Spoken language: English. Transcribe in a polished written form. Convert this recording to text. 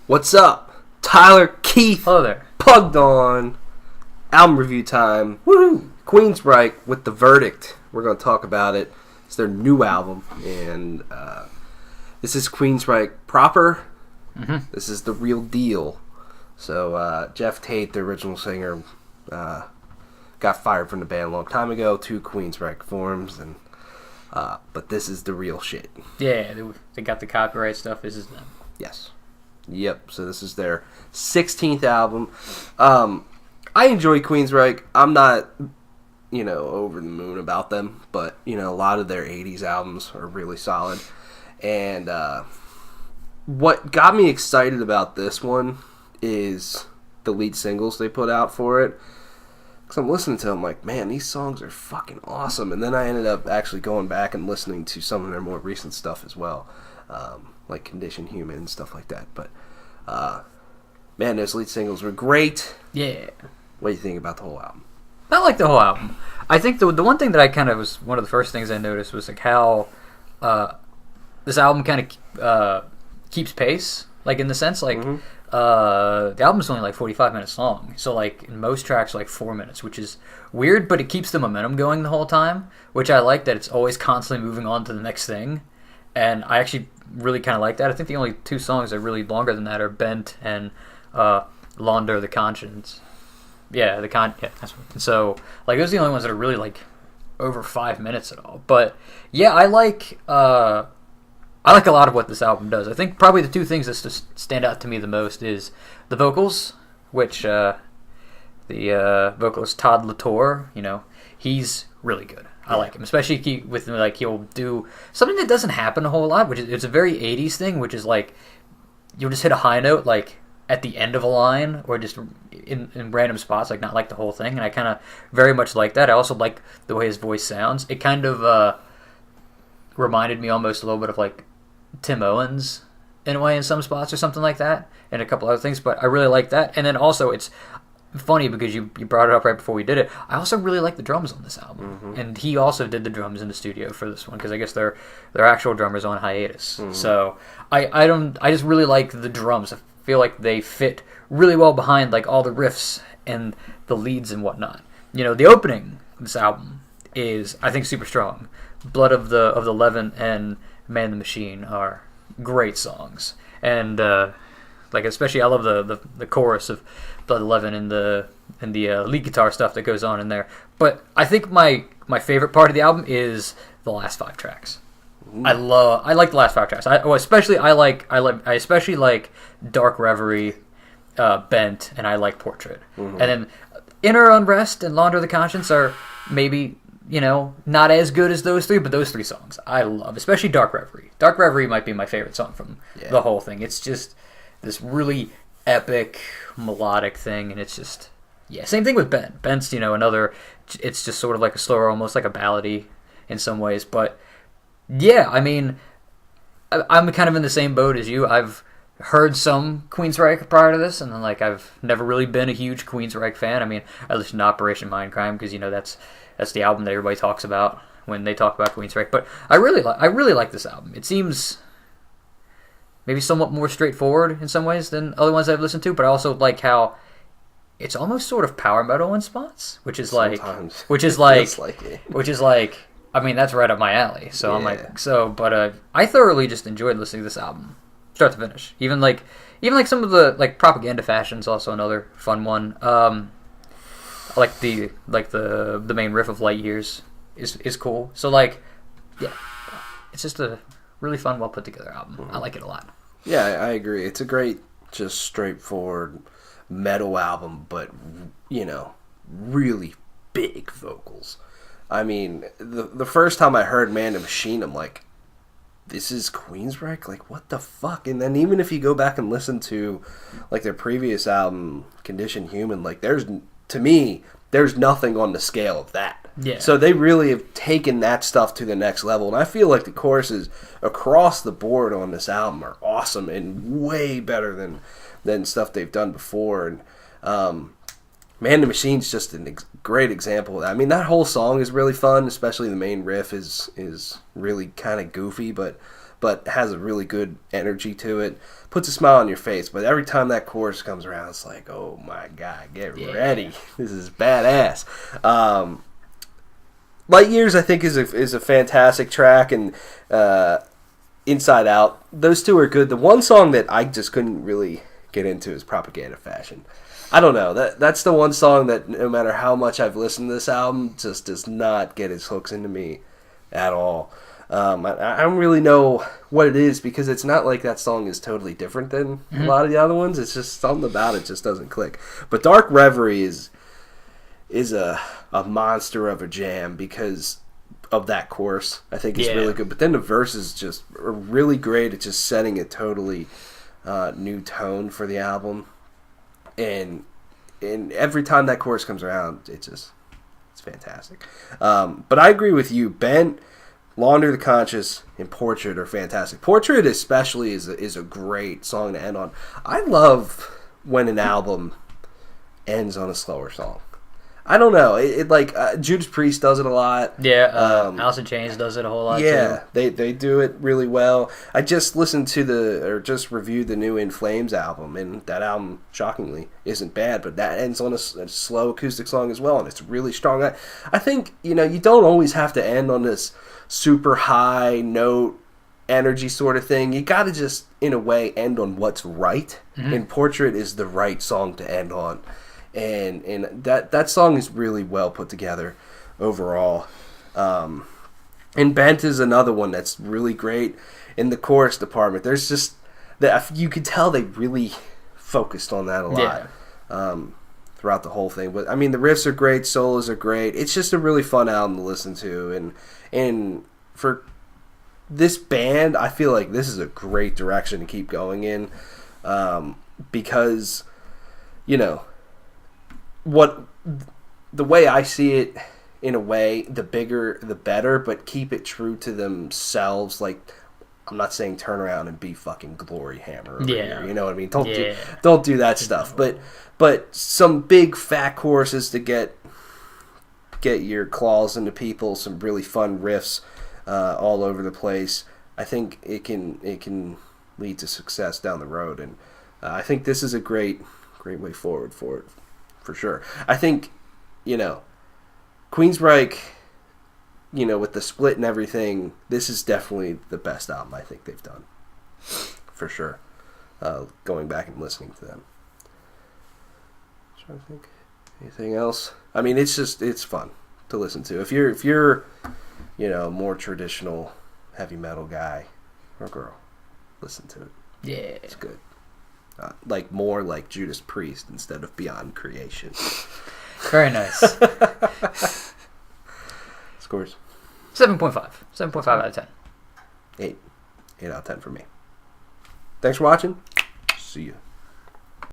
What's up? Tyler, Keith, Hello there. Pugged on. Album review time. Woohoo! Queensryche with The Verdict. We're going to talk about it. It's their new album, and this is Queensryche proper. Mm-hmm. This is the real deal. So Jeff Tate, the original singer, got fired from the band a long time ago. 2 Queensryche forms, and but this is the real shit. Yeah, they got the copyright stuff. This is them. Yes. Yep. So this is their 16th album. I enjoy Queensryche. I'm not, over the moon about them, but a lot of their 80s albums are really solid. And what got me excited about this one is the lead singles they put out for it. Because I'm listening to them like, man, these songs are fucking awesome. And then I ended up actually going back and listening to some of their more recent stuff as well. Like Condition Human and stuff like that. But, man, those lead singles were great. Yeah. What do you think about the whole album? I like the whole album. I think the one thing that I kind of was, one of the first things I noticed was like how this album kind of keeps pace. Like in the sense, like, the album's only like 45 minutes long. So like in most tracks, like 4 minutes, which is weird, but it keeps the momentum going the whole time, which I like that it's always constantly moving on to the next thing. And I actually really kind of like that. I think the only 2 songs that are really longer than that are Bent and Launder the Conscience. Yeah, that's one. So, like, those are the only ones that are really, like, over 5 minutes at all. But, yeah, I like a lot of what this album does. I think probably the 2 things that just stand out to me the most is the vocals, which the vocalist Todd Latour, he's really good. I like him, especially he'll do something that doesn't happen a whole lot, which is it's a very 80s thing, which is like you'll just hit a high note like at the end of a line or just in random spots, like not like the whole thing, and I kind of very much like that. I also like the way his voice sounds. It kind of reminded me almost a little bit of like Tim Owens in a way in some spots or something like that, and a couple other things, but I really like that. And then also it's funny because you brought it up right before we did it. I also really like the drums on this album, and he also did the drums in the studio for this one because I guess their actual drummer's on hiatus. So I just really like the drums. I feel like they fit really well behind like all the riffs and the leads and whatnot. The opening of this album is I think super strong. Blood of the Levant and Man the Machine are great songs, and like especially I love the chorus of Blood 11 and the lead guitar stuff that goes on in there. But I think my favorite part of the album is the last 5 tracks. I like the last 5 tracks. I especially like Dark Reverie, Bent, and I like Portrait. And then Inner Unrest and Launder the Conscience are maybe not as good as those 3, but those 3 songs I love, especially Dark Reverie. Dark Reverie might be my favorite song from the whole thing. It's just this really epic melodic thing, and it's just same thing with Bent. Bent's another. It's just sort of like a slower, almost like a ballady in some ways, but I mean, I'm kind of in the same boat as you. I've heard some Queensryche prior to this, and then like I've never really been a huge Queensryche fan. I mean, I listened to Operation Mindcrime because that's the album that everybody talks about when they talk about Queensryche. But I really like this album. It seems maybe somewhat more straightforward in some ways than other ones I've listened to, but I also like how it's almost sort of power metal in spots, which is like, I mean, that's right up my alley. So I'm like, but I thoroughly just enjoyed listening to this album, start to finish. Even like some of the like Propaganda Fashion's also another fun one. I like the main riff of Light Years is cool. So like, it's just a really fun, well put together album. I like it a lot. Yeah, I agree. It's a great, just straightforward metal album, but really big vocals. I mean, the first time I heard Man the Machine, I'm like, this is Queensryche? Like, what the fuck? And then even if you go back and listen to like their previous album, Condition Human, like there's nothing on the scale of that. Yeah. So they really have taken that stuff to the next level, and I feel like the choruses across the board on this album are awesome and way better than stuff they've done before. And Man the Machine's just a great example of that. I mean, that whole song is really fun, especially the main riff is really kind of goofy, but but has a really good energy to it. Puts a smile on your face, but every time that chorus comes around, it's like, oh my God, get ready. This is badass. Light Years, I think, is a fantastic track, and Inside Out. Those two are good. The one song that I just couldn't really get into is Propaganda Fashion. I don't know. That's the one song that no matter how much I've listened to this album, just does not get its hooks into me at all. I don't really know what it is because it's not like that song is totally different than a lot of the other ones. It's just something about it just doesn't click. But Dark Reverie is a monster of a jam because of that chorus. I think it's really good. But then the verses just are really great at just setting a totally new tone for the album. And every time that chorus comes around, it's fantastic. But I agree with you. Bent, Launder the Conscious, and Portrait are fantastic. Portrait especially is a great song to end on. I love when an album ends on a slower song. I don't know. It like Judas Priest does it a lot. Yeah, Alice in Chains does it a whole lot too. They do it really well. I just listened to just reviewed the new In Flames album, and that album, shockingly, isn't bad. But that ends on a slow acoustic song as well, and it's really strong. I think you don't always have to end on this super high note energy sort of thing. You got to just in a way end on what's right. And Portrait is the right song to end on. And that song is really well put together overall. And Bent is another one that's really great in the chorus department. There's just you could tell they really focused on that a lot throughout the whole thing. But I mean, the riffs are great, solos are great. It's just a really fun album to listen to. And for this band, I feel like this is a great direction to keep going in because the way I see it, in a way, the bigger the better, but keep it true to themselves. Like, I'm not saying turn around and be fucking Glory Hammer over here, you know what I mean? Don't do that stuff. But some big fat choruses to get your claws into people, some really fun riffs all over the place. I think it can lead to success down the road, and I think this is a great way forward for it. For sure. I think, Queensryche, with the split and everything, this is definitely the best album I think they've done. For sure. Going back and listening to them. Trying to think. Anything else? I mean, it's fun to listen to. If you're a more traditional heavy metal guy or girl, listen to it. Yeah. It's good. More like Judas Priest instead of Beyond Creation. Very nice. Scores? 7.5. 7.5 out of 10. 8. 8 out of 10 for me. Thanks for watching. See you.